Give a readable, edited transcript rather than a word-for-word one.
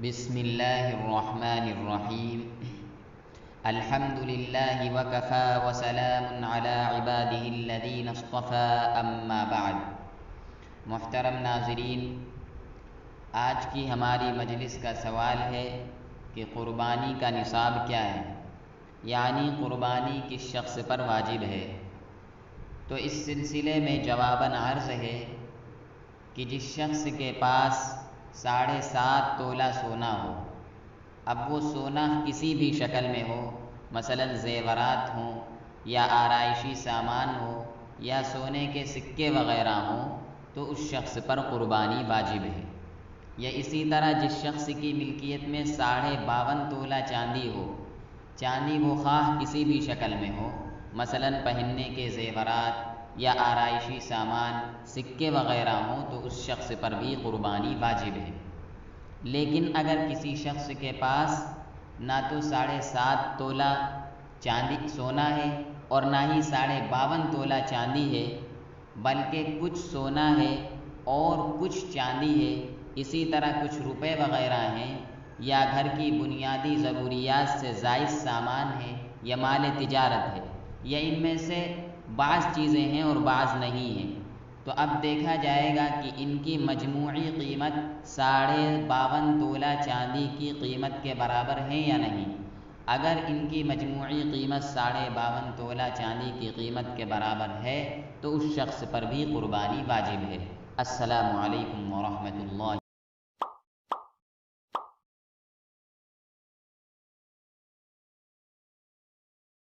بسم اللہ الرحمن الرحیم الحمد للہ وکفی وسلام علی عبادہ الذین اصطفی اما بعد۔ محترم ناظرین، آج کی ہماری مجلس کا سوال ہے کہ قربانی کا نصاب کیا ہے، یعنی قربانی کس شخص پر واجب ہے۔ تو اس سلسلے میں جواباً عرض ہے کہ جس شخص کے پاس 7.5 تولہ سونا ہو، اب وہ سونا کسی بھی شکل میں ہو، مثلا زیورات ہوں یا آرائشی سامان ہو یا سونے کے سکے وغیرہ ہوں، تو اس شخص پر قربانی واجب ہے۔ یا اسی طرح جس شخص کی ملکیت میں 52.5 تولہ چاندی ہو، چاندی وہ خواہ کسی بھی شکل میں ہو، مثلا پہننے کے زیورات یا آرائشی سامان، سکے وغیرہ ہوں، تو اس شخص پر بھی قربانی واجب ہے۔ لیکن اگر کسی شخص کے پاس نہ تو 7.5 تولہ چاندی سونا ہے اور نہ ہی 52.5 تولہ چاندی ہے، بلکہ کچھ سونا ہے اور کچھ چاندی ہے، اسی طرح کچھ روپے وغیرہ ہیں، یا گھر کی بنیادی ضروریات سے زائد سامان ہے، یا مال تجارت ہے، یا ان میں سے بعض چیزیں ہیں اور بعض نہیں ہیں، تو اب دیکھا جائے گا کہ ان کی مجموعی قیمت 52.5 تولہ چاندی کی قیمت کے برابر ہے یا نہیں۔ اگر ان کی مجموعی قیمت 52.5 تولہ چاندی کی قیمت کے برابر ہے تو اس شخص پر بھی قربانی واجب ہے۔ السلام علیکم ورحمۃ اللہ۔